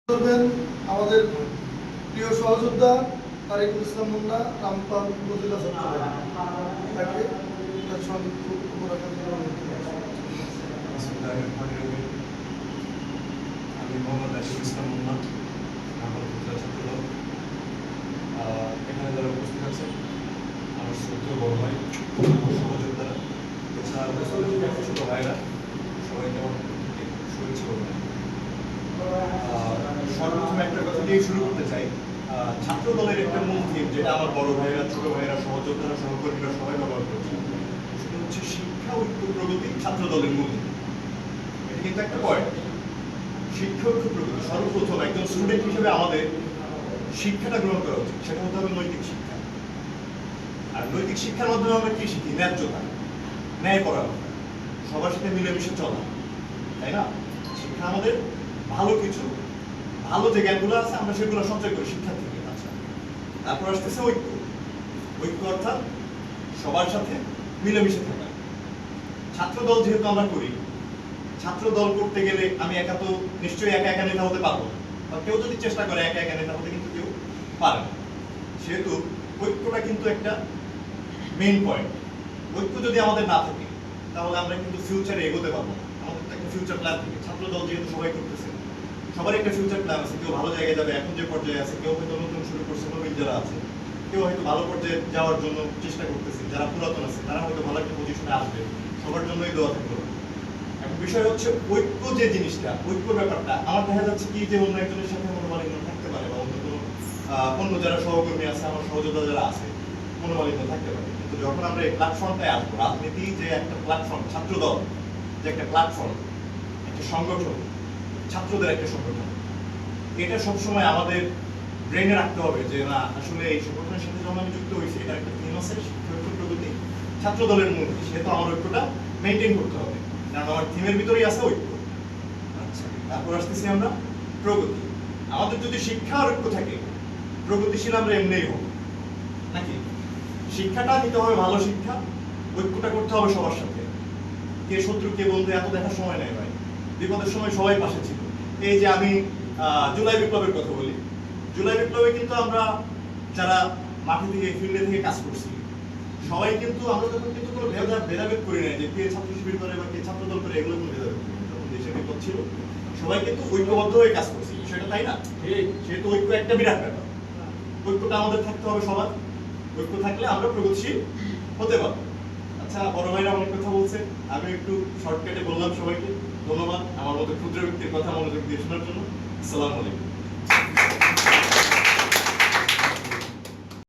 করবেন আমাদের প্রিয় সহযোদ্ধা তারিকুল ইসলাম মুন্না রামপাল উপজেলা ছাত্র তাকে তার সংক্ষিপ্ত বক্তব্য রাখার জন্য অনুরোধ করছি। আমি মোহাম্মদ তারিকুল ইসলাম মুন্না রামপাল উপজেলা ছাত্র দল। এখানে যারা উপস্থিত আছেন আমার শ্রদ্ধেয় বড় ভাই, আমার সহযোদ্ধারা, এছাড়া ছোট ভাইরা, সবাইকে আমার শুভেচ্ছা বলবেন। সর্বপ্রথম একটা কথা দিয়ে শুরু করতে চাই। ছাত্র দলের একটা মূল থিম, যেটা আমার বড় ভাইরা, ছোট ভাইরা, সহযোদ্ধারা, সহকর্মীরা সবাই ব্যবহার করছে, সেটা হচ্ছে শিক্ষা, ঐক্য, প্রগতি। ছাত্র দলের মূল এটা কিন্তু একটা পয়েন্ট। শিক্ষা, ঐক্য, প্রগতি। সর্বপ্রথম একজন স্টুডেন্ট হিসেবে আমাদের শিক্ষাটা গ্রহণ করা উচিত, সেটা হতে হবে নৈতিক শিক্ষা। আর নৈতিক শিক্ষার মাধ্যমে আমরা কি শিখি? ন্যায্যতা, ন্যায় পরায়ণতা, সবার সাথে মিলেমিশে চলা, তাই না? শিক্ষা আমাদের ভালো কিছু, ভালো যে জ্ঞানগুলো আছে আমরা সেগুলো সঞ্চয় করি শিক্ষা থেকে। আচ্ছা, তারপর আসতেছে ঐক্য। ঐক্য অর্থাৎ সবার সাথে মিলেমিশে থাকা। ছাত্র দল যেহেতু আমরা করি, ছাত্র দল করতে গেলে আমি একা তো নিশ্চয়ই একা একা নেতা হতে পারবো না, বা কেউ যদি চেষ্টা করে একা একা নেতা হতে কিন্তু কেউ পারে না। সেহেতু ঐক্যটা কিন্তু একটা মেইন পয়েন্ট। ঐক্য যদি আমাদের না থাকে তাহলে আমরা কিন্তু ফিউচারে এগোতে পারবো না। আমাদের তো একটা ফিউচার প্ল্যান থাকে। ছাত্র দল যেহেতু সবাই করতেছে, সবার একটা ফিউচার প্ল্যান আছে। কেউ ভালো জায়গায় যাবে এখন যে পর্যায়ে আছে, কেউ হয়তো নতুন শুরু করছে, নবীন যারা আছে, কেউ হয়তো ভালো পর্যায়ে যাওয়ার জন্য চেষ্টা করতেছে, যারা পুরাতন আছে তারা হয়তো ভালো একটা পজিশনে আসবে। সবার জন্যই দোয়া থাকবে। এখন বিষয় হচ্ছে ঐক্য যে জিনিসটা, ঐক্য ব্যাপারটা আমার দেখা যাচ্ছে কি যে অন্য একজনের সাথে মনোমালিন্য থাকতে পারে, বা অন্য কোনো অন্য যারা সহকর্মী আছে, আমার সহযোদ্ধা যারা আছে, মনোমালিন্য থাকতে পারে। কিন্তু যখন আমরা এই প্ল্যাটফর্মটায় আসবো, রাজনীতি যে একটা প্ল্যাটফর্ম, ছাত্র দল যে একটা প্ল্যাটফর্ম, একটা সংগঠন, ছাত্রদের একটা সংগঠন, এটা সবসময় আমাদের ব্রেনে রাখতে হবে যে না, আসলে এই সংগঠনের সাথে যখন আমি যুক্ত হয়েছি, এটা একটা থিম আছে, শিক্ষা, ঐক্য, প্রগতি, ছাত্র দলের মূল। সেহেতু আমার ঐক্যটা মেনটেন করতে হবে, কারণ আমার থিমের ভিতরেই আছে ঐক্য। আচ্ছা, তারপর আসতেছি আমরা প্রগতি। আমাদের যদি শিক্ষা আর ঐক্য থাকে, প্রগতিশীল আমরা এমনিই হব নাকি? শিক্ষাটা নিতে হবে ভালো শিক্ষা, ঐক্যটা করতে হবে সবার সাথে। কে শত্রু কে বন্ধু এত দেখার সময় নেই ভাই। বিপদের সময় সবাই পাশে ছিল। এই যে আমি জুলাই বিপ্লবের কথা বলি, জুলাই বিপ্লবে কিন্তু আমরা যারা মাঠে থেকে, ফিল্ডে থেকে কাজ করছি, সবাই কিন্তু আমরা তখন কিন্তু কোনো ভেদাভেদ করি নাই যে কে ছাত্র শিবির করে বা কে ছাত্র দল করে, এগুলো কোনো ভেদাভেদ করি নাই। যখন দেশের বিপদ ছিল সবাই কিন্তু ঐক্যবদ্ধ হয়ে কাজ করছি, সেটা তাই না? সেহেতু ঐক্য একটা বিরাট ব্যাপার। ঐক্যটা আমাদের থাকতে হবে সবার। ঐক্য থাকলে আমরা প্রগতিশীল হতে পারবো। আচ্ছা, বড় ভাইরা অনেক কথা বলছে, আমি একটু শর্টকাটে বললাম সবাইকে। ধন্যবাদ আমার মতো ক্ষুদ্র ব্যক্তির কথা মনোযোগ দিয়ে শোনার জন্য। আসসালামু আলাইকুম।